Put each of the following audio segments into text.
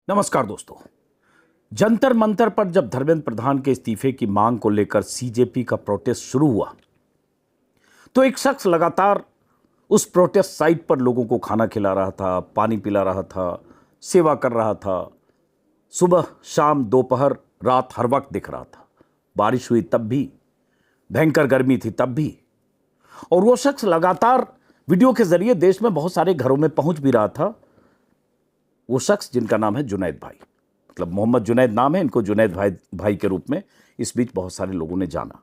नमस्कार दोस्तों। जंतर मंतर पर जब धर्मेंद्र प्रधान के इस्तीफे की मांग को लेकर सीजेपी का प्रोटेस्ट शुरू हुआ तो एक शख्स लगातार उस प्रोटेस्ट साइट पर लोगों को खाना खिला रहा था, पानी पिला रहा था, सेवा कर रहा था। सुबह शाम दोपहर रात हर वक्त दिख रहा था। बारिश हुई तब भी, भयंकर गर्मी थी तब भी। और वो शख्स लगातार वीडियो के जरिए देश में बहुत सारे घरों में पहुंच भी रहा था। वो शख्स जिनका नाम है जुनैद भाई, मतलब मोहम्मद जुनैद नाम है, इनको जुनैद भाई के रूप में इस बीच बहुत सारे लोगों ने जाना।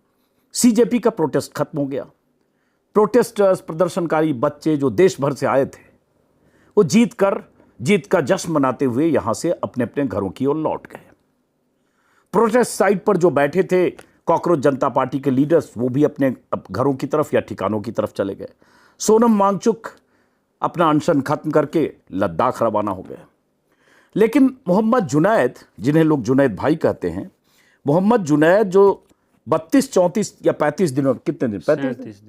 सीजेपी का प्रोटेस्ट खत्म हो गया। प्रोटेस्टर्स, प्रदर्शनकारी बच्चे जो देश भर से आए थे, वो जीत का जश्न मनाते हुए यहां से अपने अपने घरों की ओर लौट गए। प्रोटेस्ट साइट पर जो बैठे थे कॉकरोच जनता पार्टी के लीडर्स, वो भी अपने घरों की तरफ या ठिकानों की तरफ चले गए। सोनम वांगचुक अपना अनशन खत्म करके लद्दाख रवाना हो गए। लेकिन मोहम्मद जुनैद, जिन्हें लोग जुनैद भाई कहते हैं, मोहम्मद जुनैद जो 32, 34 या 35 दिनों, कितने दिन,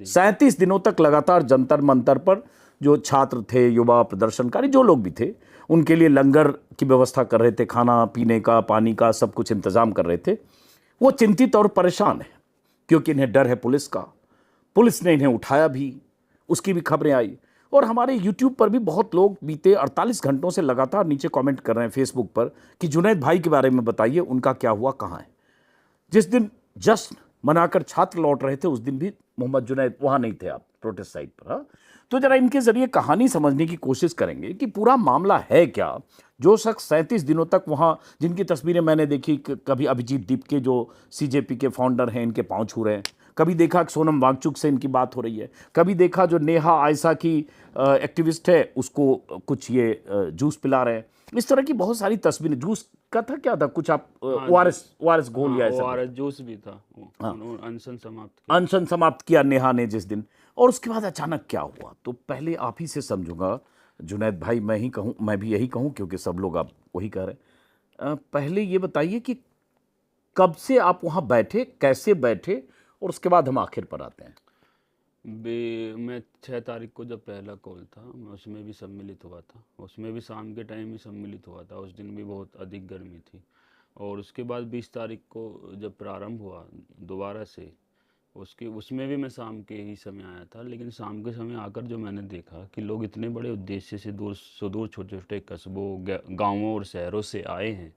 37 दिनों तक लगातार जंतर मंतर पर जो छात्र थे, युवा, प्रदर्शनकारी, जो लोग भी थे, उनके लिए लंगर की व्यवस्था कर रहे थे, खाना पीने का, पानी का, सब कुछ इंतजाम कर रहे थे। वो चिंतित और परेशान है क्योंकि इन्हें डर है पुलिस का। पुलिस ने इन्हें उठाया भी, उसकी भी खबरें आई। और हमारे YouTube पर भी बहुत लोग बीते 48 घंटों से लगातार नीचे कमेंट कर रहे हैं फेसबुक पर कि जुनैद भाई के बारे में बताइए, उनका क्या हुआ, कहाँ है। जिस दिन जश्न मनाकर छात्र लौट रहे थे उस दिन भी मोहम्मद जुनैद वहाँ नहीं थे, आप प्रोटेस्ट साइट पर। हाँ, तो जरा इनके जरिए कहानी समझने की कोशिश करेंगे कि पूरा मामला है क्या। जो शख्स 37 दिनों तक वहाँ, जिनकी तस्वीरें मैंने देखी, कभी अभिजीत दीपके जो सीजेपी के फाउंडर हैं, इनके पाँव छू रहे हैं, कभी देखा सोनम वांगचुक से इनकी बात हो रही है, कभी देखा जो नेहा आयसा की एक्टिविस्ट है, उसको कुछ ये जूस पिला रहे हैं। इस तरह की बहुत सारी तस्वीरें। जूस का था, क्या था, कुछ आप ओआरएस घोल या ऐसा, ओआरएस जूस भी था। हाँ, अनशन समाप्त किया नेहा ने जिस दिन। और उसके बाद अचानक क्या हुआ, तो पहले आप ही से समझूंगा जुनैद भाई। मैं भी यही कहूँ क्योंकि सब लोग आप वही कह रहे हैं। पहले ये बताइए कि कब से आप वहाँ बैठे, कैसे बैठे, और उसके बाद हम आखिर पर आते हैं। मैं 6 तारीख को जब पहला कॉल था, मैं उसमें भी सम्मिलित हुआ था। उसमें भी शाम के टाइम ही सम्मिलित हुआ था। उस दिन भी बहुत अधिक गर्मी थी। और उसके बाद 20 तारीख को जब प्रारंभ हुआ दोबारा से, उसमें भी मैं शाम के ही समय आया था। लेकिन शाम के समय आकर जो मैंने देखा कि लोग इतने बड़े उद्देश्य से दूर सुदूर छोटे छोटे कस्बों, गाँवों और शहरों से आए हैं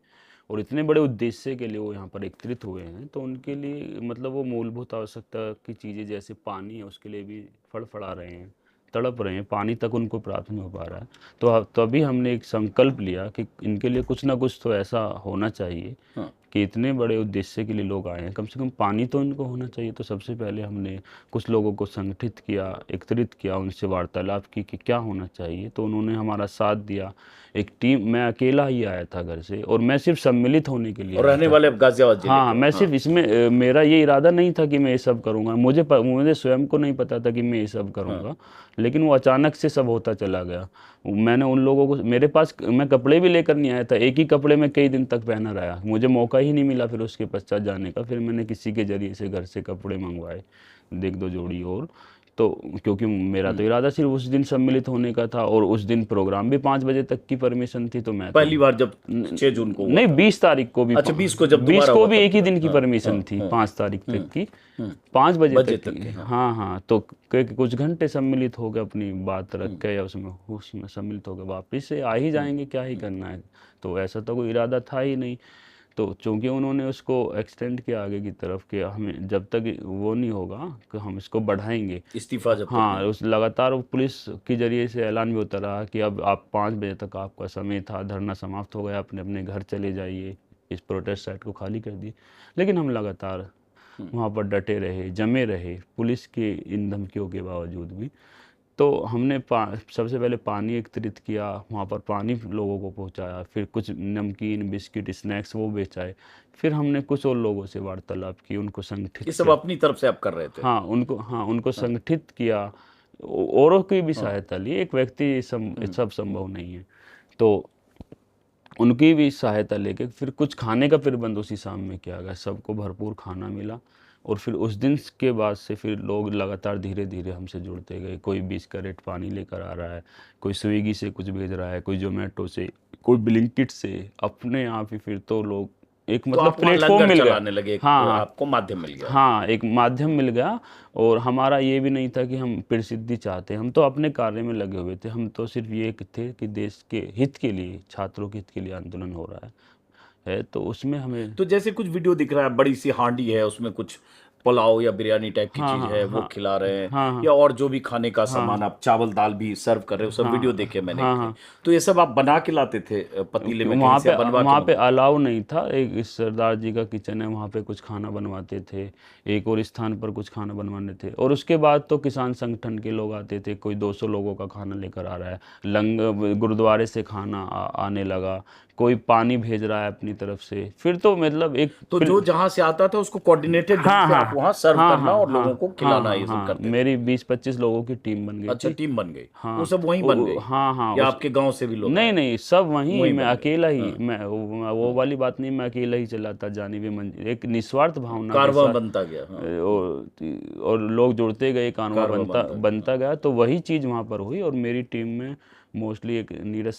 और इतने बड़े उद्देश्य के लिए वो यहाँ पर एकत्रित हुए हैं, तो उनके लिए मतलब वो मूलभूत आवश्यकता की चीज़ें जैसे पानी है, उसके लिए भी फड़फड़ा रहे हैं, तड़प रहे हैं। पानी तक उनको प्राप्त नहीं हो पा रहा है। तो तभी हमने एक संकल्प लिया कि इनके लिए कुछ ना कुछ तो ऐसा होना चाहिए। हाँ। कि इतने बड़े उद्देश्य के लिए लोग आए हैं, कम से कम पानी तो इनको होना चाहिए। तो सबसे पहले हमने कुछ लोगों को संगठित किया, एकत्रित किया, उनसे वार्तालाप की कि क्या होना चाहिए। तो उन्होंने हमारा साथ दिया। एक टीम, मैं अकेला ही आया था घर से, और मैं सिर्फ सम्मिलित होने के लिए और रहने वाले गाजियाबाद जिले हाँ, मैं सिर्फ इसमें मेरा ये इरादा नहीं था कि मैं ये सब करूँगा। मुझे स्वयं को नहीं पता था कि मैं ये सब करूँगा। लेकिन वो अचानक से सब होता चला गया। मैंने उन लोगों को, मेरे पास मैं कपड़े भी लेकर नहीं आया था। एक ही कपड़े में कई दिन तक पहना रहा। मुझे मौका ही नहीं मिला फिर उसके पश्चात जाने का। फिर मैंने किसी के जरिए से घर से कपड़े मंगवाए, 1-2 जोड़ी। और तो क्योंकि मेरा तो इरादा सिर्फ उस दिन सम्मिलित होने का था, और उस दिन प्रोग्राम भी 5 बजे तक की परमिशन थी। तो मैं पहली बार जब 6 जून को नहीं, 20 तारीख को भी, अच्छा 20 को जब 20 को भी एक ही दिन की परमिशन थी, 5 तारीख तक की, 5 बजे तक की। हाँ, तो कुछ घंटे सम्मिलित हो गए, अपनी बात रख के या उसमें सम्मिलित हो गए, वापिस से आ ही जाएंगे, क्या ही करना है। तो ऐसा तो कोई इरादा था ही नहीं। तो चूंकि उन्होंने उसको एक्सटेंड किया आगे की तरफ कि हमें जब तक वो नहीं होगा कि हम इसको बढ़ाएंगे, इस्तीफा जब हाँ, उस लगातार पुलिस के जरिए से ऐलान भी होता रहा कि अब आप 5 बजे तक आपका समय था, धरना समाप्त हो गया, अपने अपने घर चले जाइए, इस प्रोटेस्ट साइट को खाली कर दिए। लेकिन हम लगातार वहाँ पर डटे रहे, जमे रहे, पुलिस की इन धमकियों के बावजूद भी। तो हमने सबसे पहले पानी एकत्रित किया, वहाँ पर पानी लोगों को पहुँचाया, फिर कुछ नमकीन, बिस्किट, स्नैक्स वो बेचाए। फिर हमने कुछ और लोगों से वार्तालाप की, उनको संगठित, ये सब अपनी तरफ से आप कर रहे थे? हाँ, उनको संगठित किया, औरों की भी सहायता ली। एक व्यक्ति सब संभव नहीं है, तो उनकी भी सहायता लेके फिर कुछ खाने का प्रबंध उसी शाम में किया गया। सबको भरपूर खाना मिला। और फिर उस दिन के बाद से फिर लोग लगातार धीरे धीरे हमसे जुड़ते गए। कोई 20 कैरेट पानी लेकर आ रहा है, कोई स्विगी से कुछ भेज रहा है, कोई जोमेटो से कोई ब्लिंकिट से अपने आप ही फिर तो लोग एक तो मतलब आप वहाँ प्लेटफॉर्म लंगर मिल गया। चलाने लगे, हाँ हाँ आपको माध्यम मिल गया। हाँ, एक माध्यम मिल गया। और हमारा ये भी नहीं था कि हम प्रसिद्धि चाहते हैं, हम तो अपने कार्य में लगे हुए थे। हम तो सिर्फ ये थे कि देश के हित के लिए, छात्रों के हित के लिए आंदोलन हो रहा है तो उसमें हमें। तो जैसे कुछ वीडियो दिख रहा है, बड़ी सी हांडी है, उसमें कुछ पुलाव या बिरयानी टाइप की हाँ चीज हाँ है, वो हाँ खिला रहे हैं, हाँ हाँ या और जो भी खाने का हाँ सामान, आप चावल दाल भी सर्व कर रहे हो, सब वीडियो देखे हाँ मैंने हाँ कहीं। हाँ। तो ये सब आप बना के लाते थे पतीले में कहीं से, या बनवा के वहाँ पे मंगवाते अलाउ नहीं था। एक इस सरदार जी का किचन है, वहाँ पे कुछ खाना बनवाते थे। एक और स्थान पर कुछ खाना बनवाने थे। और उसके बाद तो किसान संगठन के लोग आते थे, कोई 200 लोगों का खाना लेकर आ रहा है, गुरुद्वारे से खाना आने लगा, कोई पानी भेज रहा है अपनी तरफ से। फिर तो मतलब एक तो जो जहां से आता था उसको कोऑर्डिनेटेड ढंग हाँ से आप हाँ वहां सर्व हाँ करना हाँ और हाँ लोगों को हाँ खिलाना, हाँ ये सब हाँ, करते थे। मेरी 20-25 लोगों की टीम बन गई अच्छा, थी। टीम बन गई। वो हाँ सब वहीं बन गई, हाँ हाँ या आपके गांव से भी लोग नहीं आए? नहीं, सब वहीं। वहीं मैं बन गए। अकेला ही, हाँ, मैं वो वाली बात नहीं, मैं अकेला ही चलाता जानी भी मंजिल, एक निस्वार्थ भावना के कारवां साथ। बनता गया। हाँ, और लोग जुड़ते गए, कानून कारवां बनता गया। बनता गया। तो वही चीज़ वहाँ पर हुई। और मेरी टीम में मोस्टली एक नीरज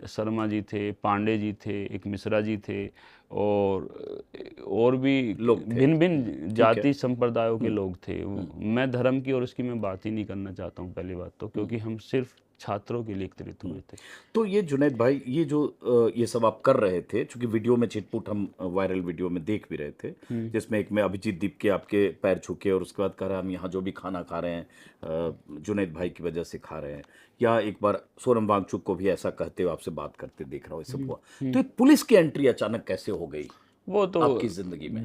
शर्मा जी थे, पांडे जी थे, एक मिश्रा जी थे, और भी लोग थे। भिन्न भिन्न ठीक है। जाति संप्रदायों के लोग थे। मैं धर्म की और उसकी मैं बात ही नहीं करना चाहता हूँ पहली बात तो, क्योंकि हम सिर्फ छात्रों के लिए एकत्रित हुए थे। तो ये जुनैद भाई, ये जो ये सब आप कर रहे थे, चूंकि वीडियो में छिटपुट हम वायरल वीडियो में देख भी रहे थे, जिसमें एक में अभिजीत दीप के आपके पैर छूके और उसके बाद कह रहा हम यहाँ जो भी खाना खा रहे हैं जुनैद भाई की वजह से खा रहे हैं, या एक बार सोनम वांगचुक को भी ऐसा कहते हुए आपसे बात करते देख रहा हूँ, ये सब हुआ। तो ये पुलिस की एंट्री अचानक कैसे हो गई वो तो आपकी जिंदगी में?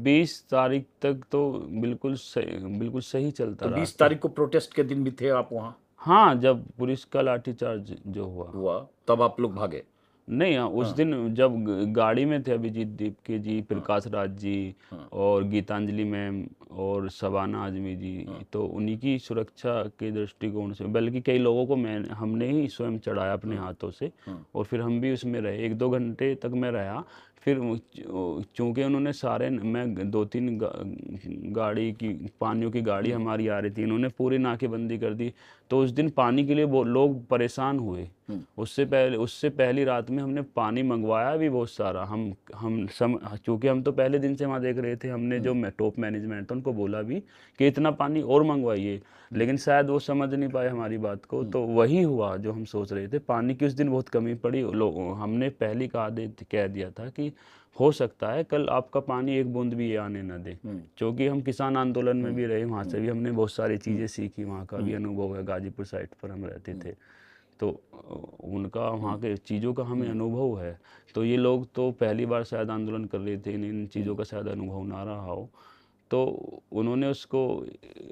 20 तारीख तक तो बिल्कुल सही चलता तो रहा 20 कि तारीख को प्रोटेस्ट के दिन भी थे आप वहाँ? हाँ, जब पुलिस का लाठीचार्ज जो हुआ। हुआ तब आप लोग भागे? नहीं, उस दिन जब गाड़ी में थे अभिजीत दीप के जी, प्रकाश राज जी, और गीतांजलि मैम, और शबाना आजमी जी, तो उन्हीं की सुरक्षा के दृष्टिकोण से, बल्कि कई लोगों को हमने ही स्वयं चढ़ाया अपने हाथों से। और फिर हम भी उसमें रहे, 1-2 घंटे तक मैं रहा। फिर चूंकि उन्होंने मैं 2-3 गाड़ी की, पानियों की गाड़ी हमारी आ रही थी, इन्होंने पूरी नाकेबंदी कर दी। तो उस दिन पानी के लिए वो लोग परेशान हुए। उससे पहली रात में हमने पानी मंगवाया भी बहुत सारा। चूँकि हम तो पहले दिन से वहाँ देख रहे थे, हमने जो टॉप मैनेजमेंट था उनको बोला भी कि इतना पानी और मंगवाइए, लेकिन शायद वो समझ नहीं पाए हमारी बात को। तो वही हुआ जो हम सोच रहे थे, पानी की उस दिन बहुत कमी पड़ी। हमने पहले कह दिया था कि हो सकता है कल आपका पानी एक बूंद भी ये आने ना दे। क्योंकि हम किसान आंदोलन में भी रहे, वहाँ से भी हमने बहुत सारी चीज़ें सीखी, वहाँ का भी अनुभव है, गाजीपुर साइड पर हम रहते थे, तो उनका वहाँ के चीज़ों का हमें अनुभव है। तो ये लोग तो पहली बार शायद आंदोलन कर रहे थे, इन चीज़ों का शायद अनुभव ना रहा हो, तो उन्होंने उसको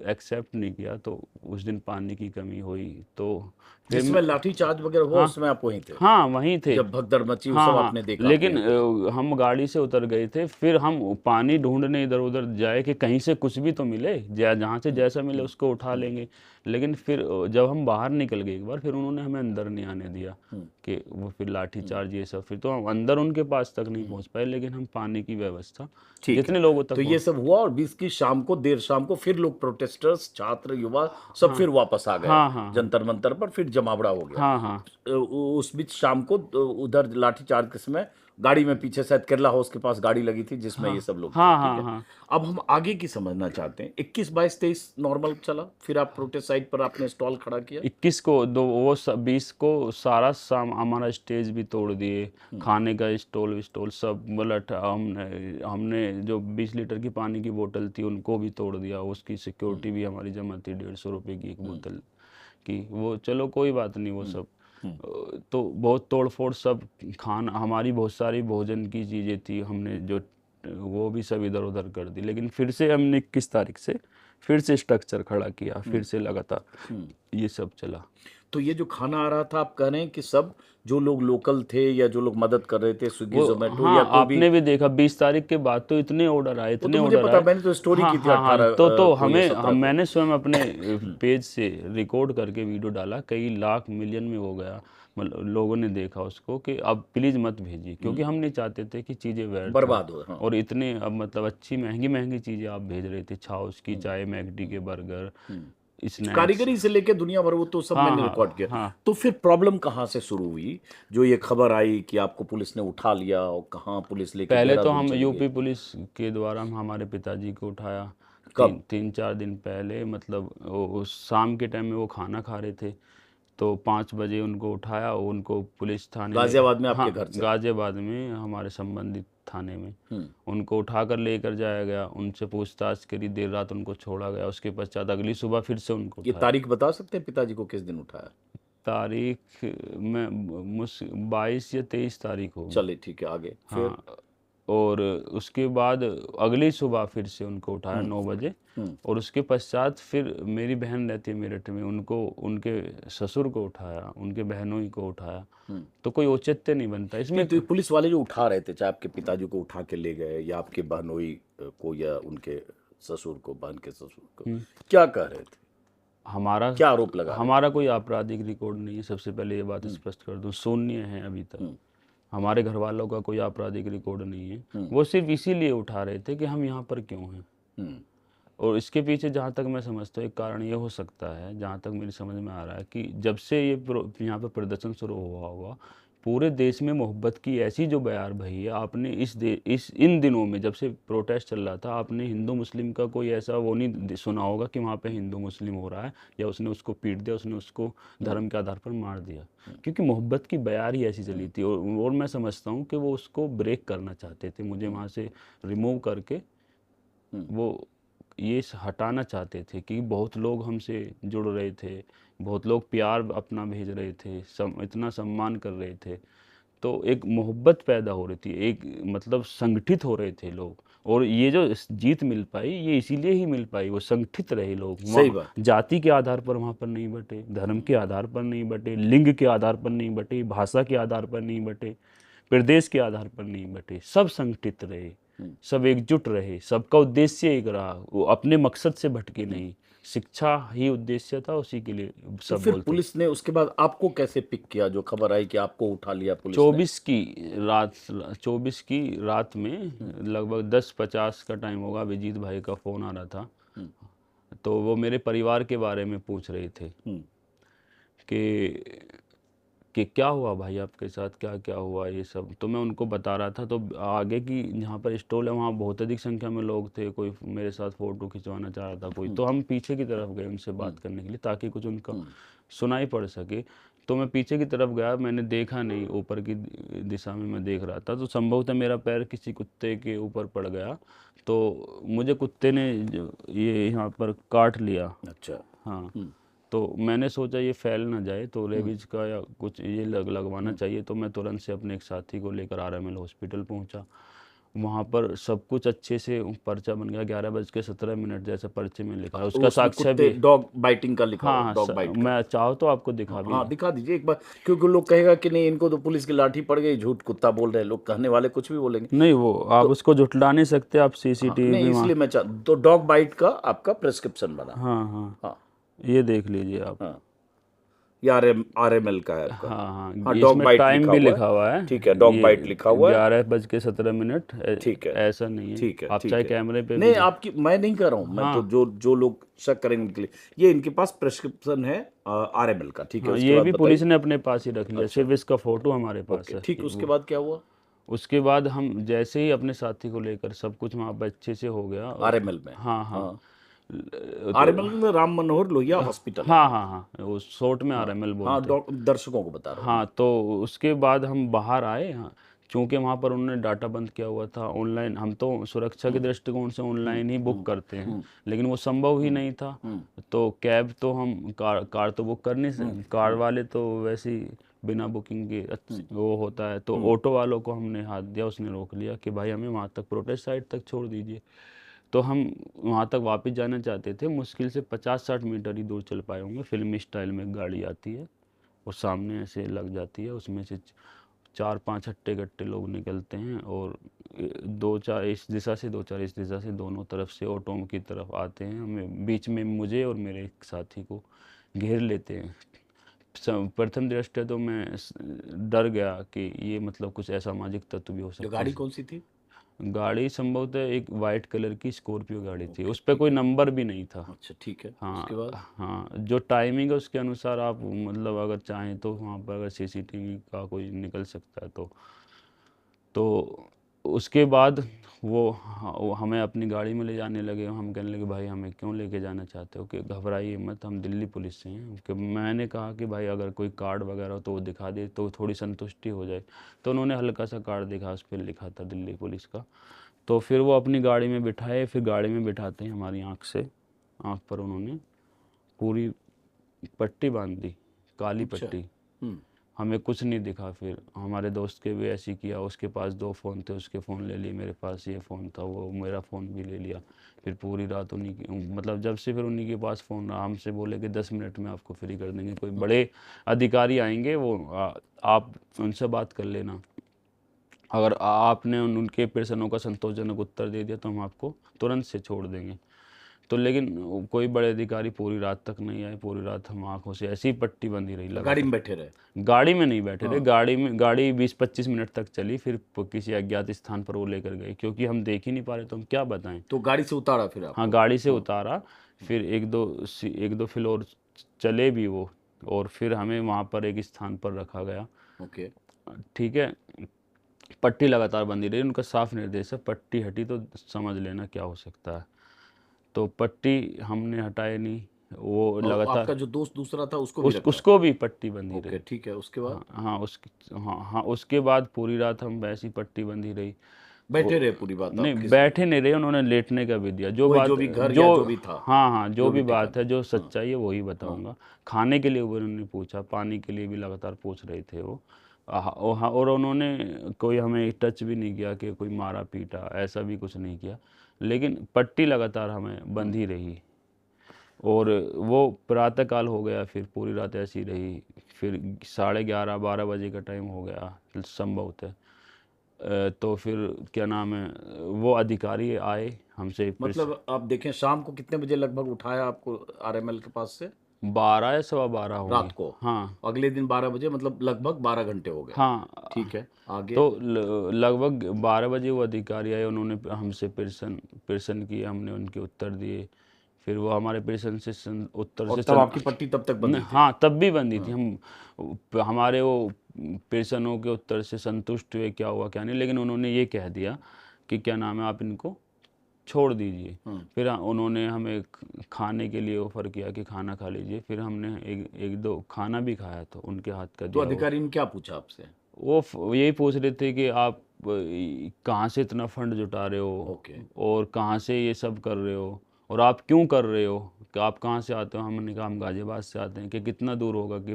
एक्सेप्ट नहीं किया। तो उस दिन पानी की कमी हुई। तो फिर जिसमें लाठीचार्ज वगैरह हुआ हाँ उसमें आप वहीं थे? हाँ वहीं थे। जब भगदड़ मची उस हाँ सब हाँ, आपने देखा लेकिन अपनी आंखों हम गाड़ी से उतर गए थे। फिर हम पानी ढूंढने इधर उधर जाए कि कहीं से कुछ भी तो मिले, जहाँ से जैसा मिले उसको उठा लेंगे। लेकिन फिर जब हम बाहर निकल गए एक बार, फिर उन्होंने हमें अंदर नहीं आने दिया कि वो फिर लाठीचार्ज ये सब। फिर तो हम अंदर उनके पास तक नहीं पहुंच पाए, लेकिन हम पानी की व्यवस्था ठीक है। जितने लोगों तक तो ये सब हुआ, और 20 की शाम को, देर शाम को, फिर लोग प्रोटेस्टर्स, छात्र, युवा सब फिर वापस आ गए हाँ हाँ जंतर मंतर पर, फिर जमावड़ा हो गया। हाँ हाँ उस बीच शाम को उधर लाठीचार्ज के समय गाड़ी में पीछे शायद केरला हाउस के पास गाड़ी लगी थी जिसमें ये सब लोग थे। हाँ ठीक हाँ है। हाँ। अब हम आगे की समझना चाहते हैं। 21, 22, 23 नॉर्मल चला, फिर आप प्रोटेस्ट साइट पर आपने स्टॉल खड़ा किया। 21 को 20 को सारा हमारा स्टेज भी तोड़ दिए, खाने का स्टॉल सब, मतलब हमने जो 20 लीटर की पानी की बोतल थी उनको भी तोड़ दिया। उसकी सिक्योरिटी भी हमारी जमा थी, 150 रुपये की एक बोतल की। वो चलो कोई बात नहीं, वो सब तो बहुत तोड़ फोड़, सब खाना, हमारी बहुत सारी भोजन की चीज़ें थी, हमने जो वो भी सब इधर उधर कर दी। लेकिन फिर से हमने 21 तारीख से फिर से स्ट्रक्चर खड़ा किया, फिर से लगातार ये सब चला। तो ये जो खाना आ रहा था, आप कह रहे हैं कि सब जो लोग लोकल थे या जो लोग मदद कर रहे थे, स्विगी जोमेटो हाँ, या कोई भी? आपने भी देखा 20 तारीख के बाद तो इतने ऑर्डर आए, वो इतने तो मुझे ऑर्डर पता, आए। मैंने तो स्टोरी हाँ की थी हाँ हाँ, 18 तो को या 17 को। मैंने स्वयं अपने पेज से रिकॉर्ड करके वीडियो डाला, कई लाख मिलियन में हो गया। मतलब लोगों ने देखा उसको कि अब प्लीज़ मत भेजिए, क्योंकि हम नहीं चाहते थे कि चीज़ें व्यर्थ बर्बाद हो। हाँ। और इतने अब मतलब अच्छी महंगी चीज़ें आप भेज रहे थे, छाउस की चाय, मैकडी के बर्गर, स्नैक्स। कारीगरी से लेके दुनिया भर वो तो सब हाँ मैंने हाँ रिकॉर्ड किया। हाँ। तो फिर प्रॉब्लम कहाँ से शुरू हुई जो ये खबर आई कि आपको पुलिस ने उठा लिया, और कहाँ पुलिस लेके पहले तो देहरादून हम चली गई? यूपी पुलिस के द्वारा हमारे पिताजी को उठाया कब? 3-4 दिन पहले, मतलब उस शाम के टाइम में वो खाना खा रहे थे, तो 5 बजे उनको उठाया, उनको पुलिस थाने ले। गाजियाबाद में आपके हाँ, घर से? गाजियाबाद में हमारे संबंधित थाने में हम्म। उनको उठाकर लेकर जाया गया, उनसे पूछताछ करी, देर रात उनको छोड़ा गया। उसके पश्चात अगली सुबह फिर से उनको ये उठाया। तारीख बता सकते हैं पिताजी को किस दिन उठाया? तारीख में 22 या 23 तारीख होगी। चले ठीक है, आगे फिर? हाँ, और उसके बाद अगली सुबह फिर से उनको उठाया 9 बजे। और उसके पश्चात फिर मेरी बहन रहती है मेरठ में, उनको उनके ससुर को उठाया, उनके बहनों ही को उठाया। तो कोई औचित्य नहीं बनता इसमें। तो ये पुलिस वाले जो उठा रहे थे, चाहे आपके पिताजी को उठा के ले गए या आपके बहनोई को या उनके ससुर को, बहन के ससुर को, क्या कह रहे थे? हमारा क्या आरोप लगा रहे थे? हमारा कोई आपराधिक रिकॉर्ड नहीं है, सबसे पहले ये बात स्पष्ट कर दूं, शून्य है अभी तक। हमारे घर वालों का कोई आपराधिक रिकॉर्ड नहीं है। वो सिर्फ इसीलिए उठा रहे थे कि हम यहाँ पर क्यों हैं। और इसके पीछे जहाँ तक मैं समझता हूँ एक कारण ये हो सकता है, जहाँ तक मेरी समझ में आ रहा है, कि जब से ये यहाँ पर प्रदर्शन शुरू हुआ होगा, पूरे देश में मोहब्बत की ऐसी जो बयार बही है। आपने इन दिनों में जब से प्रोटेस्ट चल रहा था, आपने हिंदू मुस्लिम का कोई ऐसा वो नहीं सुना होगा कि वहाँ पे हिंदू मुस्लिम हो रहा है या उसने उसको पीट दिया, उसने उसको धर्म के आधार पर मार दिया, क्योंकि मोहब्बत की बयार ही ऐसी चली थी। और मैं समझता हूँ कि वो उसको ब्रेक करना चाहते थे, मुझे वहाँ से रिमूव करके वो ये हटाना चाहते थे, कि बहुत लोग हमसे जुड़ रहे थे, बहुत लोग प्यार अपना भेज रहे थे, इतना सम्मान कर रहे थे, तो एक मोहब्बत पैदा हो रही थी, एक मतलब संगठित हो रहे थे लोग। और ये जो जीत मिल पाई, ये इसीलिए ही मिल पाई, वो संगठित रहे लोग। सही बात। जाति के आधार पर वहाँ पर नहीं बटे, धर्म के आधार पर नहीं बटे, लिंग के आधार पर नहीं बटे, भाषा के आधार पर नहीं बटे, प्रदेश के आधार पर नहीं बटे, सब संगठित रहे, सब एकजुट रहे, सबका उद्देश्य एक रहा, वो अपने मकसद से भटके नहीं। शिक्षा ही उद्देश्य था, उसी के लिए तो सब फिर बोलते। पुलिस ने उसके बाद आपको कैसे पिक किया जो खबर आई कि आपको उठा लिया पुलिस ने? 24 की रात में लगभग 10:50 का टाइम होगा, अभिजीत भाई का फ़ोन आ रहा था। तो वो मेरे परिवार के बारे में पूछ रहे थे कि क्या हुआ भाई आपके साथ, क्या क्या हुआ ये सब। तो मैं उनको बता रहा था। तो आगे की जहाँ पर स्टॉल है वहाँ बहुत अधिक संख्या में लोग थे, कोई मेरे साथ फ़ोटो खिंचवाना चाह रहा था कोई। तो हम पीछे की तरफ गए उनसे बात करने के लिए, ताकि कुछ उनका सुनाई पड़ सके। तो मैं पीछे की तरफ गया, मैंने देखा नहीं, ऊपर की दिशा में मैं देख रहा था। तो संभवतः मेरा पैर किसी कुत्ते के ऊपर पड़ गया, तो मुझे कुत्ते ने ये यहाँ पर काट लिया। अच्छा। हाँ, तो मैंने सोचा ये फैल ना जाए, तो रेबीज का या कुछ ये लगवाना चाहिए। तो मैं तुरंत से अपने एक साथी को लेकर RML हॉस्पिटल पहुंचा। वहाँ पर सब कुछ अच्छे से पर्चा बन गया, 11:17 जैसा पर्चे में लिखा है, उसका साक्ष्य भी। डॉग बाइटिंग का लिखा हुआ, हाँ डॉग बाइट का। मैं चाहो तो आपको दिखा भी। हाँ दिखा दीजिए एक बार, क्योंकि लोग कहेगा कि नहीं इनको तो पुलिस की लाठी पड़ गई, झूठ कुत्ता बोल रहे हैं, लोग कहने वाले कुछ भी बोलेंगे। नहीं, वो आप उसको झुठला नहीं सकते, आप CCTV नहीं भी इसलिए मैं तो डॉग बाइट का आपका प्रेस्क्रिप्शन बना। हाँ हाँ, हाँ ये देख लीजिए आप। हाँ, ये RML का है आपका। हाँ हाँ, हाँ ये डॉग इसमें बाइट टाइम लिखा भी हुआ लिखा हुआ है। ठीक है, डॉग ये बाइट लिखा हुआ है। 11:17। ठीक है, ऐसा नहीं है, ठीक है, आप ठीक चाहे है। कैमरे पे नहीं भी आपकी मैं नहीं कर रहा हूँ, मैं तो जो लोग शक करेंगे उनके लिए, ये इनके पास प्रेस्क्रिप्शन है RML का। ठीक है, हाँ, उसके ये बाद भी बताइए। पुलिस ने अपने पास ही रख लिया, सिर्फ इसका फोटो हमारे पास ओके है। ठीक, उसके बाद क्या हुआ? उसके बाद हम जैसे ही अपने साथी को लेकर, सब कुछ वहाँ पर अच्छे से हो गया। RML में? हाँ हाँ, RML में राम मनोहर लोहिया हॉस्पिटल है। हाँ हाँ हाँ, वो शॉर्ट में RML हाँ बोलते हैं। दर्शकों को बता रहा हूँ। हाँ, तो उसके बाद हम बाहर आए। हाँ, चूँकि वहाँ पर उन्होंने डाटा बंद किया हुआ था, ऑनलाइन हम तो सुरक्षा के दृष्टिकोण से ऑनलाइन ही बुक करते हैं, लेकिन वो संभव ही नहीं था। तो कैब तो हम कार तो बुक कर नहीं सकते, कार वाले तो वैसे ही बिना बुकिंग के वो होता है। तो ऑटो वालों को हमने हाथ दिया, उसने रोक लिया कि भाई हमें वहाँ तक प्रोटेस्ट साइट तक छोड़ दीजिए। तो हम वहाँ तक वापस जाना चाहते थे, मुश्किल से 50-60 मीटर ही दूर चल पाए होंगे। फिल्मी स्टाइल में गाड़ी आती है और सामने ऐसे लग जाती है, उसमें से 4-5 हट्टे कट्टे लोग निकलते हैं, और 2-4 इस दिशा से, 2-4 इस दिशा से, दोनों तरफ से ऑटो की तरफ आते हैं। हमें बीच में, मुझे और मेरे एक साथी को घेर लेते हैं। प्रथम दृष्टया तो मैं डर गया कि ये मतलब कुछ असामाजिक तत्व भी हो सकता है। गाड़ी कौन सी थी? गाड़ी संभवतः एक वाइट कलर की स्कॉर्पियो गाड़ी थी, उस पर कोई नंबर भी नहीं था। अच्छा ठीक है। हाँ उसके बाद हाँ, जो टाइमिंग है उसके अनुसार आप मतलब अगर चाहें तो वहाँ पर अगर सीसीटीवी का कोई निकल सकता है तो उसके बाद वो हमें अपनी गाड़ी में ले जाने लगे। हम कहने लगे भाई हमें क्यों लेके जाना चाहते हो, कि घबराइए मत, हम दिल्ली पुलिस से हैं। कि मैंने कहा कि भाई अगर कोई कार्ड वगैरह हो तो वो दिखा दे तो थोड़ी संतुष्टि हो जाए। तो उन्होंने हल्का सा कार्ड दिखा, उस पर लिखा था दिल्ली पुलिस का। तो फिर वो अपनी गाड़ी में बिठाए, फिर गाड़ी में बिठाते ही हमारी आँख पर उन्होंने पूरी पट्टी बांध दी, काली अच्छा। पट्टी। हम्म। हमें कुछ नहीं दिखा। फिर हमारे दोस्त के भी ऐसे ही किया, उसके पास 2 फ़ोन थे, उसके फ़ोन ले लिए, मेरे पास ये फ़ोन था, वो मेरा फ़ोन भी ले लिया। फिर पूरी रात उन्हीं की मतलब जब से फिर उन्हीं के पास फ़ोन रहा, हमसे बोले कि 10 मिनट में आपको फ्री कर देंगे, कोई बड़े अधिकारी आएंगे, वो आप उनसे बात कर लेना, अगर आपने उनके प्रश्नों का संतोषजनक उत्तर दे दिया तो हम आपको तुरंत से छोड़ देंगे। तो लेकिन कोई बड़े अधिकारी पूरी रात तक नहीं आए। पूरी रात हम आँखों से ऐसी ही पट्टी बंधी रही गाड़ी में लगातार। बैठे रहे। गाड़ी में नहीं बैठे रहे, हाँ। गाड़ी 20-25 मिनट तक चली, फिर किसी अज्ञात स्थान पर वो लेकर गए, क्योंकि हम देख ही नहीं पा रहे तो हम क्या बताएं। तो गाड़ी से उतारा फिर हाँ, आपको? गाड़ी से हाँ। उतारा, फिर एक दो फ्लोर चले भी वो, और फिर हमें वहाँ पर एक स्थान पर रखा गया। ओके। ठीक है, पट्टी लगातार बंधी रही, उनका साफ निर्देश है पट्टी हटी तो समझ लेना क्या हो सकता है। तो पट्टी हमने हटाए नहीं, वो और लगातार आपका जो दोस्त दूसरा था उसको भी रखा? उसको भी पट्टी बंधी ओके रही। ठीक है। उसके बाद हाँ, उसके बाद पूरी रात हम वैसी पट्टी बंधी रही। बैठे वो रहे पूरी बात आप नहीं, किस? बैठे नहीं रहे, उन्होंने लेटने का भी दिया। वही जो भी घर जो या जो भी था, हाँ हाँ, जो जो भी भी बात ठिकाना। है, जो हाँ। सच्चाई है वही बताऊंगा। खाने के लिए उन्होंने पूछा, पानी के लिए भी लगातार पूछ रहे थे वो। और उन्होंने कोई हमें टच भी नहीं किया कि कोई मारा पीटा, ऐसा भी कुछ नहीं किया। लेकिन पट्टी लगातार हमें बंधी रही। और वो प्रातःकाल हो गया, फिर पूरी रात ऐसी रही। फिर 11:30-12 बजे का टाइम हो गया संभवतः। तो फिर क्या नाम है, वो अधिकारी आए हमसे मतलब आप देखें शाम को कितने बजे लगभग उठाया आपको आरएमएल के पास से? 12 या 12:15 होंगे। रात को? हाँ अगले दिन 12 बजे, मतलब लगभग 12 घंटे हो गए। हाँ। ठीक है। आगे? तो लगभग 12 बजे वो अधिकारी आए, उन्होंने हमसे प्रश्न किए, हमने उनके उत्तर दिए। फिर वो हमारे प्रश्न से उत्तर से और तब आपकी पट्टी तब तक बंधी थी? हाँ, तब भी बंदी थी। हम हमारे वो प्रश्नों के उत्तर से संतुष्ट हुए, क्या हुआ क्या नहीं, लेकिन उन्होंने ये कह दिया कि क्या नाम है, आप इनको छोड़ दीजिए। फिर उन्होंने हमें खाने के लिए ऑफ़र किया कि खाना खा लीजिए। फिर हमने एक दो खाना भी खाया, तो उनके हाथ का तो दिया हुआ। अधिकारी ने क्या पूछा आपसे? यही पूछ रहे थे कि आप कहाँ से इतना फंड जुटा रहे हो, ओके। और कहाँ से ये सब कर रहे हो, और आप क्यों कर रहे हो, कि आप कहाँ से आते हो। हमने कहा हम गाज़ियाबाद से आते हैं। कि कितना दूर होगा, कि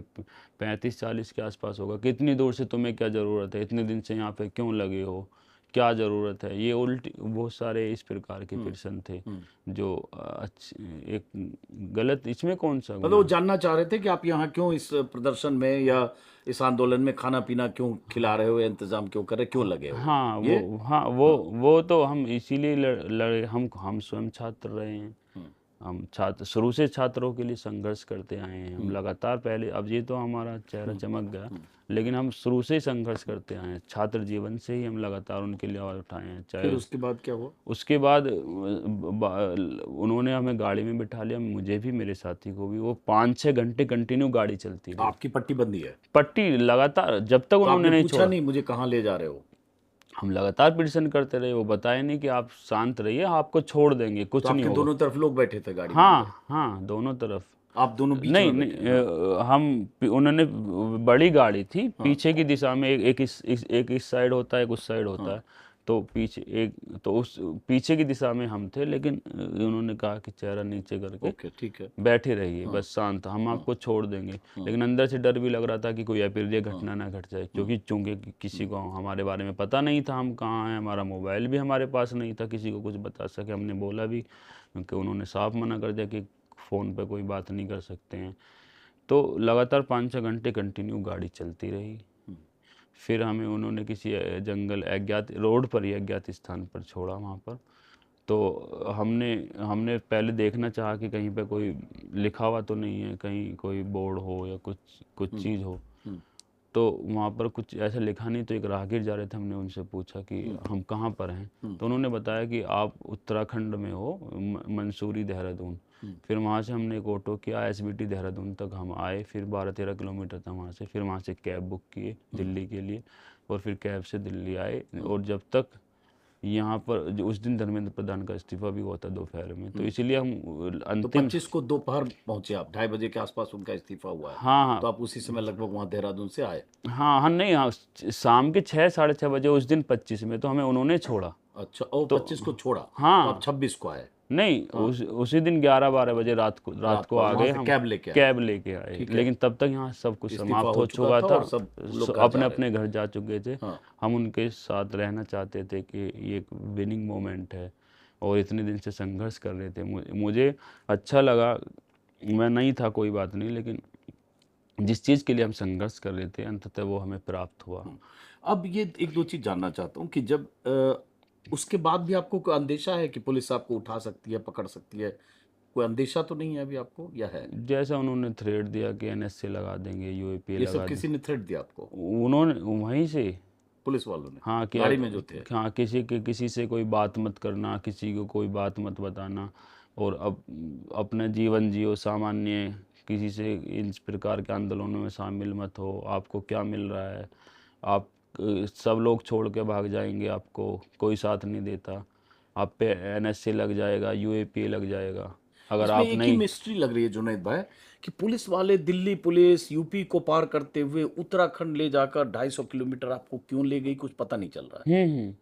35-40 के आसपास होगा। कितनी दूर से, तुम्हें क्या ज़रूरत है, इतने दिन से यहाँ पे क्यों लगे हो, क्या ज़रूरत है। ये उल्टी बहुत सारे इस प्रकार के प्रश्न थे, जो अच्छे, एक गलत, इसमें कौन सा मतलब वो गुनाह। जानना चाह रहे थे कि आप यहाँ क्यों इस प्रदर्शन में या इस आंदोलन में खाना पीना क्यों खिला रहे हो या इंतजाम क्यों कर रहे, क्यों लगे हो? हाँ ये? वो तो हम इसीलिए लड़े। हम स्वयं छात्र रहे हैं। हम छात्र शुरू से छात्रों के लिए संघर्ष करते आए हैं। हम लगातार, पहले, अब ये तो हमारा चेहरा चमक गया, लेकिन हम शुरू से ही संघर्ष करते आए हैं। छात्र जीवन से ही हम लगातार उनके लिए आवाज़ उठाए हैं। फिर चाहे उसके बाद क्या हुआ? उसके बाद उन्होंने हमें गाड़ी में बिठा लिया, मुझे भी मेरे साथी को भी। वो 5-6 घंटे कंटिन्यू गाड़ी चलती रही, आपकी पट्टी बंदी है? पट्टी लगातार, जब तक तो उन्होंने आपने नहीं पूछा छोड़ा। नहीं मुझे कहाँ ले जा रहे हो? हम लगातार प्रश्न करते रहे, वो बताए नहीं कि आप शांत रहिए, आपको छोड़ देंगे, तो कुछ नहीं आपके होगा। दोनों तरफ लोग बैठे थे गाड़ी में अंदर? हाँ हाँ, दोनों तरफ। आप दोनों बीच नहीं में नहीं, बैठे? हाँ। उन्होंने, बड़ी गाड़ी थी, पीछे की दिशा में एक इस साइड होता है, एक उस साइड होता है। तो पीछे तो उस पीछे की दिशा में हम थे, लेकिन उन्होंने कहा कि चेहरा नीचे करके ओके ठीक है। बैठे रहिए, बस शांत, हम आपको छोड़ देंगे। लेकिन अंदर से डर भी लग रहा था कि कोई अप्रिय घटना ना घट जाए, क्योंकि चूंकि किसी को हमारे बारे में पता नहीं था, हम कहाँ हैं, हमारा मोबाइल भी हमारे पास नहीं था किसी को कुछ बता सके। हमने बोला भी, क्योंकि उन्होंने साफ मना कर दिया कि फ़ोन पे कोई बात नहीं कर सकते हैं। तो लगातार 5-6 घंटे कंटिन्यू गाड़ी चलती रही। फिर हमें उन्होंने किसी जंगल, अज्ञात रोड पर ही, अज्ञात स्थान पर छोड़ा वहाँ पर। तो हमने हमने पहले देखना चाहा कि कहीं पे कोई लिखा हुआ तो नहीं है, कहीं कोई बोर्ड हो या कुछ चीज़ हो। तो वहाँ पर कुछ ऐसा लिखा नहीं, तो एक राहगीर जा रहे थे, हमने उनसे पूछा कि हम कहाँ पर हैं, तो उन्होंने बताया कि आप उत्तराखंड में हो, मंसूरी देहरादून। फिर वहाँ से हमने एक ऑटो किया, एसबीटी देहरादून तक हम आए, फिर 12-13 किलोमीटर था वहाँ से, फिर वहाँ से कैब बुक किए दिल्ली के लिए, और फिर कैब से दिल्ली आए। और जब तक यहाँ पर उस दिन धर्मेंद्र प्रधान का इस्तीफा भी हुआ था दोपहर में, तो इसीलिए हम तो अंतिम 25 को दोपहर पहुंचे आप, 2:30 के आसपास उनका इस्तीफा हुआ है, हाँ तो आप उसी समय लगभग वहाँ देहरादून से आए। हाँ हाँ नहीं हाँ, शाम के 6-6:30 बजे उस दिन 25 में तो हमें उन्होंने छोड़ा। अच्छा, और 25 को छोड़ा, तो हाँ आप 26 को आए। नहीं, उसी दिन 11-12 बजे रात को आ वहाँ गए से हम, कैब लेके आए। कैब लेके आए। ठीक है। लेकिन तब तक यहाँ सब कुछ इस्तीफा समाप्त हो हो चुका चुका था था, और सब लोग घर अपने जा अपने घर जा चुके थे। हाँ। हम उनके साथ रहना चाहते थे कि ये एक विनिंग मोमेंट है, और इतने दिन से संघर्ष कर रहे थे। मुझे अच्छा लगा, मैं नहीं था कोई बात नहीं, लेकिन जिस चीज़ के लिए हम संघर्ष कर रहे थे अंततः वो हमें प्राप्त हुआ। अब ये एक दो चीज जानना चाहता हूँ कि जब उसके बाद भी आपको कोई अंदेशा है कि पुलिस आपको उठा सकती है, पकड़ सकती है? कोई अंदेशा तो नहीं है अभी आपको, या है? जैसा उन्होंने थ्रेट दिया कि एनएसए लगा देंगे, यूएपीए ये लगा सब देंगे, किसी ने थ्रेट दिया आपको, उन्होंने वहीं से, पुलिस वालों ने, हाँ कि गाड़ी में जो थे? हाँ किसी से कोई बात मत करना, किसी को कोई बात मत बताना, और अब अपना जीवन जियो सामान्य, किसी से इस प्रकार के आंदोलनों में शामिल मत हो, आपको क्या मिल रहा है, आप सब लोग छोड़ के भाग जाएंगे, आपको कोई साथ नहीं देता, आप पे एनएसए लग जाएगा, यूएपीए लग जाएगा अगर इसमें आप एक ही नहीं। मिस्ट्री लग रही है जुनैद भाई, कि पुलिस वाले दिल्ली पुलिस यूपी को पार करते हुए उत्तराखंड ले जाकर 250 किलोमीटर आपको क्यों ले गई, कुछ पता नहीं चल रहा है।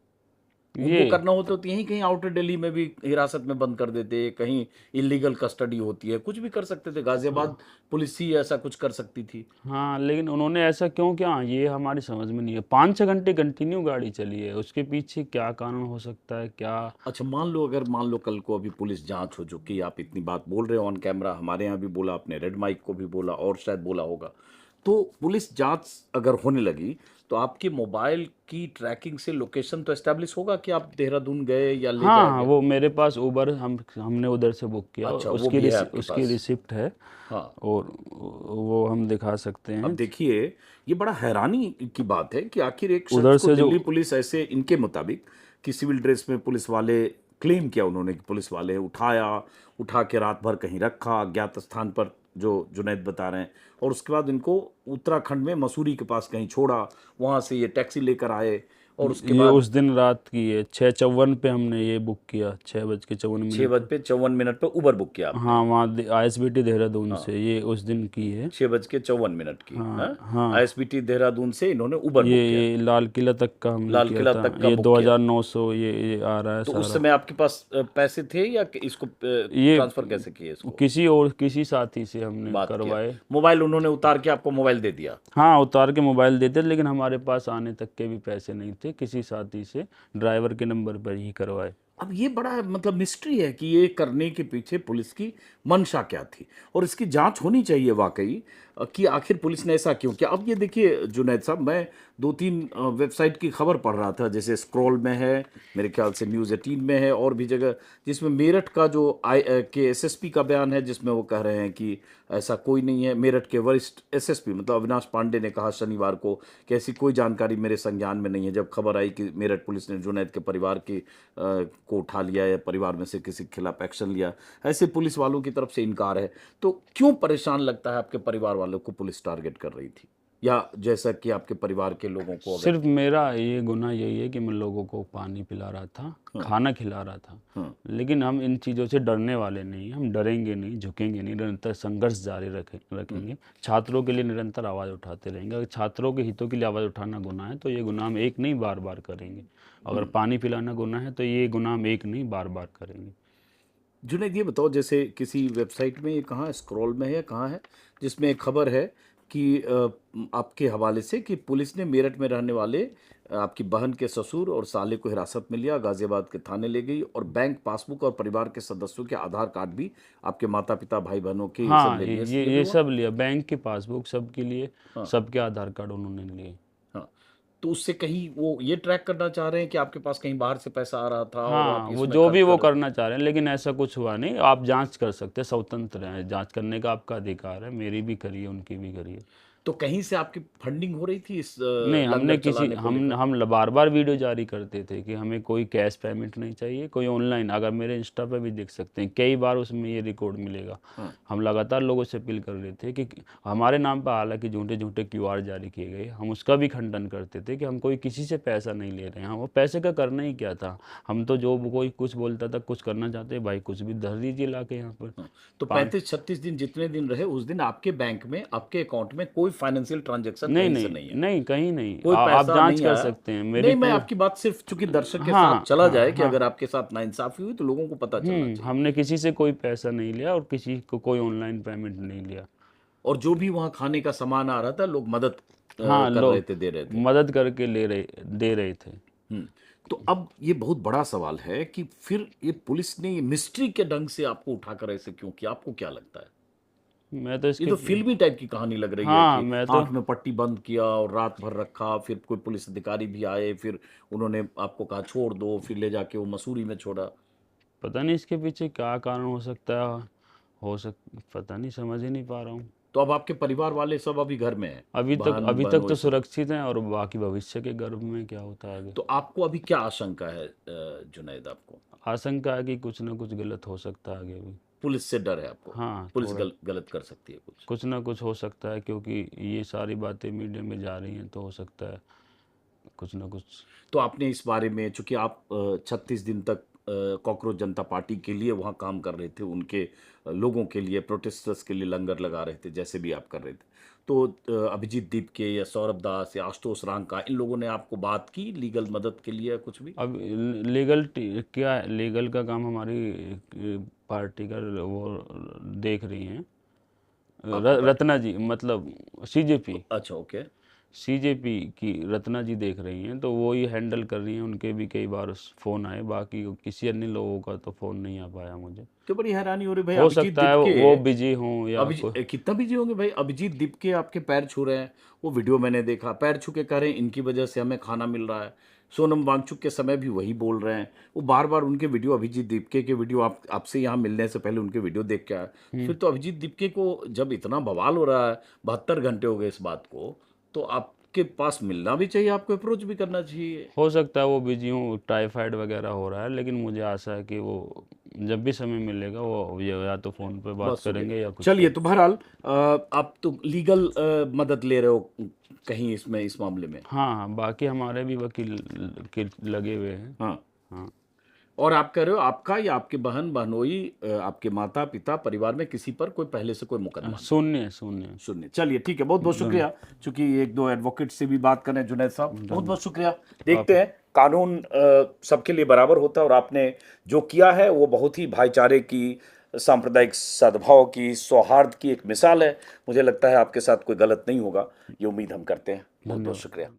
उनको ये करना होता तो यहीं कहीं आउटर दिल्ली में भी हिरासत में बंद कर देते, कहीं इलीगल कस्टडी होती है, कुछ भी कर सकते थे। गाजियाबाद पुलिस ही ऐसा कुछ कर सकती थी। हाँ, लेकिन उन्होंने ऐसा क्यों किया, ये हमारी समझ में नहीं है। 5-6 घंटे कंटिन्यू गाड़ी चली है, उसके पीछे क्या कारण हो सकता है, क्या? अच्छा, मान लो कल को अभी पुलिस जांच हो चुकी, आप इतनी बात बोल रहे हो ऑन कैमरा, हमारे यहाँ भी बोला आपने, रेड माइक को भी बोला और शायद बोला होगा, तो पुलिस जांच अगर होने लगी तो आपके मोबाइल की ट्रैकिंग से लोकेशन तो एस्टेब्लिश होगा कि आप देहरादून गए या ले जाया हाँ गया। वो मेरे पास उबर हमने उधर से बुक किया, अच्छा, वो भी है आपके उसकी पास? रिसिप्ट है, हाँ। और वो हम दिखा सकते अब हैं। देखिए, ये बड़ा हैरानी की बात है कि आखिर एक शख्स उधर को से जो दिल्ली पुलिस ऐसे, इनके मुताबिक कि सिविल ड्रेस में पुलिस वाले, क्लेम किया उन्होंने कि पुलिस वाले उठा के रात भर कहीं रखा अज्ञात स्थान पर, जो जुनैद बता रहे हैं, और उसके बाद इनको उत्तराखंड में मसूरी के पास कहीं छोड़ा, वहाँ से ये टैक्सी लेकर आए, और उसके ये बाद उस दिन रात की है, 6:54 पे हमने ये बुक किया, 6:54 6:54 पे उबर बुक किया आपने? हाँ वहाँ आईएसबीटी देहरादून से, ये उस दिन की है। 6:54 की। हाँ हाँ, आईएसबीटी देहरादून से इन्होंने उबर बुक किया, ये लाल किला तक का हमने लाल किया किला था, तक का ये बुक किया। 2900 ये आ रहा है तो उस सारा। समय आपके पास पैसे थे, या इसको ये ट्रांसफर कैसे किए इसको? किसी साथी से हमने बात किया, करवाए। मोबाइल उन्होंने उतार के आपको मोबाइल दे दिया? हाँ उतार के मोबाइल देते, लेकिन हमारे पास आने तक के भी पैसे नहीं थे, किसी साथी से ड्राइवर के नंबर पर ही करवाए। अब ये बड़ा मतलब मिस्ट्री है कि ये करने के पीछे पुलिस की मंशा क्या थी, और इसकी जांच होनी चाहिए वाकई कि आखिर पुलिस ने ऐसा क्यों किया। अब ये देखिए जुनैद साहब, मैं 2-3 वेबसाइट की खबर पढ़ रहा था, जैसे स्क्रॉल में है, मेरे ख्याल से न्यूज़ 18 में है, और भी जगह, जिसमें मेरठ का जो के एसएसपी का बयान है, जिसमें वो कह रहे हैं कि ऐसा कोई नहीं है। मेरठ के वरिष्ठ एसएसपी मतलब अविनाश पांडे ने कहा शनिवार को कि ऐसी कोई जानकारी मेरे संज्ञान में नहीं है। जब खबर आई कि मेरठ पुलिस ने जुनैद के परिवार की को उठा लिया या परिवार में से किसी के खिलाफ एक्शन लिया, ऐसे पुलिस वालों की तरफ से इनकार है। तो क्यों परेशान लगता है आपके परिवार वालों को पुलिस टारगेट कर रही थी, या जैसा कि आपके परिवार के लोगों को? अगर सिर्फ मेरा ये गुनाह यही है कि मैं लोगों को पानी पिला रहा था, खाना खिला रहा था, लेकिन हम इन चीज़ों से डरने वाले नहीं, हम डरेंगे नहीं, झुकेंगे नहीं, निरंतर संघर्ष जारी रखेंगे। छात्रों के लिए निरंतर आवाज़ उठाते रहेंगे। अगर छात्रों के हितों के लिए आवाज़ उठाना गुनाह है तो ये गुनाह हम एक नहीं बार बार करेंगे। अगर पानी पिलाना गुनाह है तो ये गुनाह हम एक नहीं बार बार करेंगे। जुनैद, ये बताओ, जैसे किसी वेबसाइट में, ये कहाँ स्क्रॉल में है, कहाँ है, जिसमें एक खबर है कि आपके हवाले से कि पुलिस ने मेरठ में रहने वाले आपकी बहन के ससुर और साले को हिरासत में लिया, गाजियाबाद के थाने ले गई, और बैंक पासबुक और परिवार के सदस्यों के आधार कार्ड भी, आपके माता पिता भाई बहनों के, ये सब हाँ ले लिए। ये सब लिया, बैंक की पासबुक सबके लिए, सबके आधार कार्ड उन्होंने लिए। हाँ, तो उससे कहीं वो ये ट्रैक करना चाह रहे हैं कि आपके पास कहीं बाहर से पैसा आ रहा था, और हाँ आप वो इसमें जो खर्च भी वो कर। करना चाह रहे हैं, लेकिन ऐसा कुछ हुआ नहीं। आप जांच कर सकते हैं, स्वतंत्र हैं, जांच करने का आपका अधिकार है, मेरी भी करिए, उनकी भी करिए। तो कहीं से आपकी फंडिंग हो रही थी इस नहीं, हमने लंगर किसी चलाने को लेकर? हम बार बार वीडियो जारी करते थे कि हमें कोई कैश पेमेंट नहीं चाहिए, कोई ऑनलाइन। अगर मेरे इंस्टा पे भी देख सकते हैं, कई बार उसमें ये रिकॉर्ड मिलेगा। हाँ। हम लगातार लोगों से अपील कर रहे थे कि हमारे नाम पर हालांकि झूठे झूठे क्यूआर जारी किए गए, हम उसका भी खंडन करते थे कि हम कोई किसी से पैसा नहीं ले रहे हैं। वो पैसे का करना ही क्या था, हम तो जो कोई कुछ बोलता था, कुछ करना चाहते भाई कुछ भी धर दीजिए ला के यहाँ पर। हाँ, तो पान 35-36 दिन जितने दिन रहे उस दिन आपके बैंक में, आपके अकाउंट में कोई फाइनेंशियल ट्रांजैक्शन नहीं कहीं से नहीं नहीं है? नहीं, कहीं नहीं। कोई आप पैसा जांच नहीं कर आया? सकते हैं मेरी नहीं, मैं पूरी। आपकी बात सिर्फ चूंकि दर्शक के साथ हाँ चला जाए हाँ कि हाँ। अगर आपके साथ नाइंसाफी हुई तो लोगों को पता चलना चाहिए। हमने किसी से कोई पैसा नहीं लिया और किसी को कोई ऑनलाइन पेमेंट नहीं लिया। और जो भी वहाँ खाने का सामान आ रहा था लोग मदद हाँ, कर रहे लोग थे, दे रहे थे। मदद करके दे रहे थे। हम्म। तो अब ये बहुत बड़ा सवाल है कि फिर ये पुलिस ने ये मिस्ट्री के ढंग से आपको उठाकर ऐसे क्यों किया? आपको क्या लगता है? मैं तो ये इसके तो फिल्मी टाइप की कहानी लग रही है हाँ, कि मैं तो आंख में पट्टी बंद किया और रात भर रखा, फिर कोई पुलिस अधिकारी भी आए, फिर उन्होंने आपको कहा छोड़ दो, फिर ले जाके वो मसूरी में छोड़ा। पता नहीं इसके पीछे क्या कारण हो सकता है। पता नहीं, समझ ही नहीं पा रहा हूँ। तो अब आपके परिवार वाले सब अभी घर में हैं, बहन अभी तक तो बहनोई सब? सुरक्षित हैं, और बाकी भविष्य के गर्भ में क्या होता है आगे। तो आपको अभी क्या आशंका है जुनैद? आपको आशंका है कि कुछ ना कुछ गलत हो सकता है आगे भी। पुलिस से डर है? आपको हाँ, पुलिस थोड़ा गलत कर सकती है कुछ? कुछ ना कुछ हो सकता है, क्योंकि ये सारी बातें मीडिया में जा रही हैं, तो हो सकता है कुछ ना कुछ। तो आपने इस बारे में, चूंकि आप 36 दिन तक कॉकरोच जनता पार्टी के लिए वहाँ काम कर रहे थे, उनके लोगों के लिए, प्रोटेस्टर्स के लिए लंगर लगा रहे थे, जैसे भी आप कर रहे थे, तो अभिजीत दीपके या सौरभ दास या आशुतोष रांका, इन लोगों ने आपको बात की लीगल मदद के लिए या कुछ भी? अब क्या है, लीगल का काम हमारी पार्टी का वो देख रही हैं। आपकी पार्टी? रत्ना जी, मतलब सीजेपी अच्छा, ओके। सीजेपी की रत्ना जी देख रही हैं, तो वो ही हैंडल कर रही हैं। उनके भी कई बार फ़ोन आए, बाकी किसी अन्य लोगों का तो फ़ोन नहीं आ पाया मुझे। तो बड़ी हैरानी हो रही भाई, हो अभिजीत सकता है दीपके। वो बिजी हों या कोई। कितना बिजी होंगे भाई? अभिजीत दीपके आपके पैर छू रहे हैं, वो वीडियो मैंने देखा, पैर छू के कह रहे हैं इनकी वजह से हमें खाना मिल रहा है। सोनम वांगचुक के समय भी वही बोल रहे हैं, वो बार बार उनके वीडियो, अभिजीत दीपके के वीडियो, आपसे यहाँ मिलने से पहले उनके वीडियो देख के आया। फिर तो अभिजीत दीपके को जब इतना बवाल हो रहा है, 72 घंटे हो गए इस बात को, तो आपके पास मिलना भी चाहिए, आपको अप्रोच भी करना चाहिए। हो सकता है वो बिजी हूँ, टाइफाइड वगैरह हो रहा है, लेकिन मुझे आशा है कि वो जब भी समय मिलेगा वो या तो फ़ोन पे बात बस हो गया। करेंगे या कुछ चलिए, कर। तो बहरहाल आप तो लीगल मदद ले रहे हो कहीं इसमें, इस मामले में? हाँ हाँ, बाकी हमारे भी वकील के लगे हुए हैं। हाँ। हाँ। और आप कह रहे हो आपका या आपके बहन बहनोई, आपके माता पिता, परिवार में किसी पर कोई पहले से कोई मुकदमा नहीं? शून्य शून्य। सुनिए, चलिए ठीक है, बहुत बहुत शुक्रिया। चूंकि एक दो एडवोकेट से भी बात करें जुनैद साहब, बहुत बहुत शुक्रिया। देखते हैं, कानून सबके लिए बराबर होता है, और आपने जो किया है वो बहुत ही भाईचारे की, सांप्रदायिक सद्भाव की, सौहार्द की एक मिसाल है। मुझे लगता है आपके साथ कोई गलत नहीं होगा, ये उम्मीद हम करते हैं। बहुत बहुत शुक्रिया।